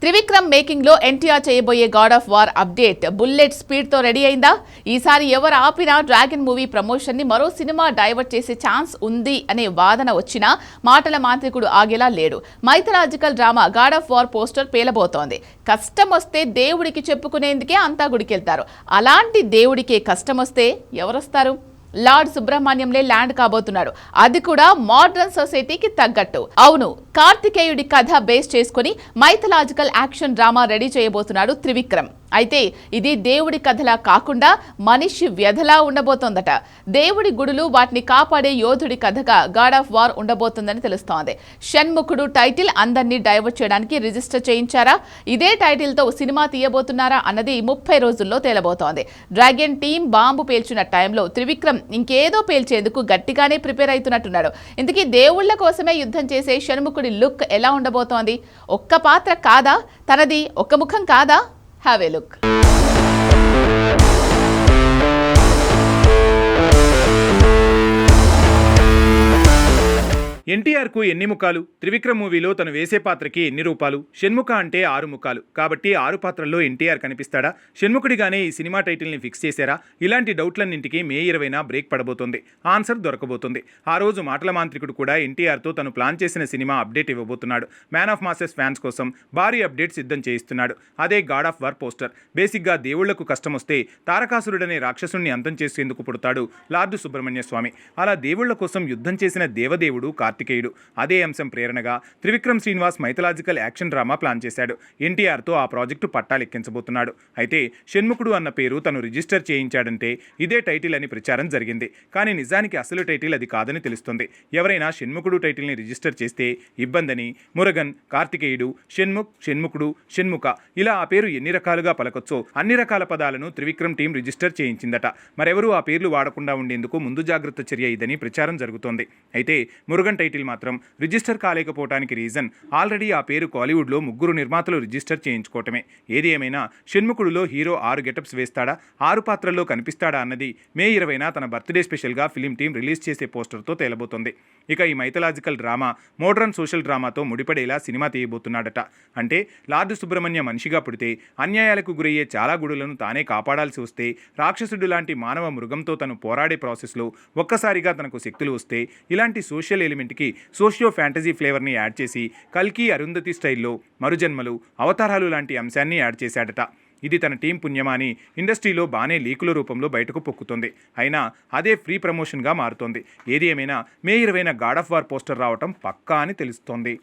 Trivikram making లో ఎన్టీఆర్ చేయబోయే God of war update bullet speed తో రెడీ అయిందా? ఈసారి ఎవరు ఆపినా డ్రాగన్ మూవీ ప్రమోషన్ ని మరో సినిమా డైవర్ట్ చేసే ఛాన్స్ ఉంది అనే వాదన వచ్చినా మాటల మాంత్రికుడు ఆగేలా లేడు. Mythological drama God of War poster పేలబోతోంది. కష్టం వస్తే దేవుడికి చెప్పుకునేందుకే అంతా గుడికెళ్తారు. అలాంటి దేవుడికే కష్టం వస్తే ఎవరొస్తారు? Lord సుబ్రహ్మణ్యంలే land కాబోతున్నాడు. అది కూడా మోడర్న్ సొసైటీకి తగ్గట్టు. అవును, కార్తికేయుడి కథ బేస్ చేసుకుని మైథలాజికల్ యాక్షన్ డ్రామా రెడీ చేయబోతున్నాడు త్రివిక్రమ్. అయితే ఇది దేవుడి కథలా కాకుండా మనిషి వ్యధలా ఉండబోతోందట. దేవుడి గుడులు, వాటిని కాపాడే యోధుడి కథగా గాడ్ ఆఫ్ వార్ ఉండబోతుందని తెలుస్తోంది. షణ్ముఖుడు టైటిల్ అందరినీ డైవర్ట్ చేయడానికి రిజిస్టర్ చేయించారా? ఇదే టైటిల్ తో సినిమా తీయబోతున్నారా అన్నది 30 రోజుల్లో తేలబోతోంది. డ్రాగన్ టీం బాంబు పేల్చిన టైంలో త్రివిక్రమ్ ఇంకేదో పేల్చేందుకు గట్టిగానే ప్రిపేర్ అవుతున్నట్టున్నాడు. ఇందుకీ దేవుళ్ల కోసమే యుద్ధం చేసే షణ్ముఖుడి లుక్ ఎలా ఉండబోతోంది? ఒక్క పాత్ర కాదా తనది? ఒక్క ముఖం కాదా? Have a look. ఎన్టీఆర్కు ఎన్ని ముఖాలు? త్రివిక్రమ్ మూవీలో తను వేసే పాత్రకి ఎన్ని రూపాలు? షణ్ముఖ అంటే 6 ముఖాలు కాబట్టి 6 పాత్రల్లో ఎన్టీఆర్ కనిపిస్తాడా? షణ్ముఖుడిగానే ఈ సినిమా టైటిల్ని ఫిక్స్ చేశారా? ఇలాంటి డౌట్లన్నింటికి మే 20న బ్రేక్ పడబోతోంది. ఆన్సర్ దొరకబోతుంది. ఆ రోజు మాటల మాంత్రికుడు కూడా ఎన్టీఆర్తో తను ప్లాన్ చేసిన సినిమా అప్డేట్ ఇవ్వబోతున్నాడు. మ్యాన్ ఆఫ్ మాసెస్ ఫ్యాన్స్ కోసం భారీ అప్డేట్ సిద్ధం చేయిస్తున్నాడు. అదే గాడ్ ఆఫ్ వార్ పోస్టర్. బేసిక్గా దేవుళ్లకు కష్టం వస్తే తారకాసురుడనే రాక్షసుణ్ణి అంతం చేసేందుకు పుడతాడు లార్డు సుబ్రహ్మణ్య స్వామి. అలా దేవుళ్ల కోసం యుద్ధం చేసిన దేవదేవుడు కార్తికేయుడు. అదే అంశం ప్రేరణగా Trivikram Srinivas mythological action drama plan చేశాడు. ఎన్టీఆర్తో ఆ ప్రాజెక్టు పట్టాలెక్కించబోతున్నాడు. అయితే షణ్ముఖుడు అన్న పేరు తను రిజిస్టర్ చేయించాడంటే ఇదే టైటిల్ అని ప్రచారం జరిగింది. కానీ నిజానికి అసలు టైటిల్ అది కాదని తెలుస్తుంది. ఎవరైనా షణ్ముఖుడు టైటిల్ని రిజిస్టర్ చేస్తే ఇబ్బందని మురుగన్, కార్తికేయుడు, షణ్ముఖుడు, షణ్ముఖ ఇలా ఆ పేరు ఎన్ని రకాలుగా పలకొచ్చో అన్ని రకాల పదాలను త్రివిక్రమ్ టీం రిజిస్టర్ చేయించిందట. మరెవరూ ఆ పేర్లు వాడకుండా ఉండేందుకు ముందు జాగ్రత్త చర్య ఇదని ప్రచారం జరుగుతోంది. అయితే మురుగన్ టైటిల్ మాత్రం రిజిస్టర్ కాలేకపోవడానికి రీజన్ ఆల్రెడీ ఆ పేరు కాలీవుడ్లో 3 నిర్మాతలు రిజిస్టర్ చేయించుకోవటమే. ఏది ఏమైనా షణ్ముఖుడులో హీరో 6 గెటప్స్ వేస్తాడా, 6 పాత్రల్లో కనిపిస్తాడా అన్నది మే 20న తన బర్త్డే స్పెషల్గా ఫిలిం టీం రిలీజ్ చేసే పోస్టర్తో తేలబోతోంది. ఇక ఈ మైథలాజికల్ డ్రామా మోడ్రన్ సోషల్ డ్రామాతో ముడిపడేలా సినిమా తీయబోతున్నాడట. అంటే లార్డు సుబ్రహ్మణ్య మనిషిగా పుడితే అన్యాయాలకు గురయ్యే చాలా గుడులను తానే కాపాడాల్సి వస్తే, రాక్షసుడు లాంటి మానవ మృగంతో తను పోరాడే ప్రాసెస్లో ఒక్కసారిగా తనకు శక్తులు వస్తే, ఇలాంటి సోషల్ ఎలిమెంట్కి సోషియో ఫ్యాంటసీ ఫ్లేవర్ని యాడ్ చేసి కల్కి, అరుంధతి స్టైల్లో మరుజన్మలు, అవతారాలు లాంటి అంశాన్ని యాడ్ చేశాడట. ఇది తన టీం పుణ్యమాని ఇండస్ట్రీలో బానే లీకుల రూపంలో బయటకు పొక్కుతుంది. అయినా అదే ఫ్రీ ప్రమోషన్గా మారుతోంది. ఏది ఏమైనా మే 20న గాడ్ ఆఫ్ వార్ పోస్టర్ రావటం పక్కా అని తెలుస్తోంది.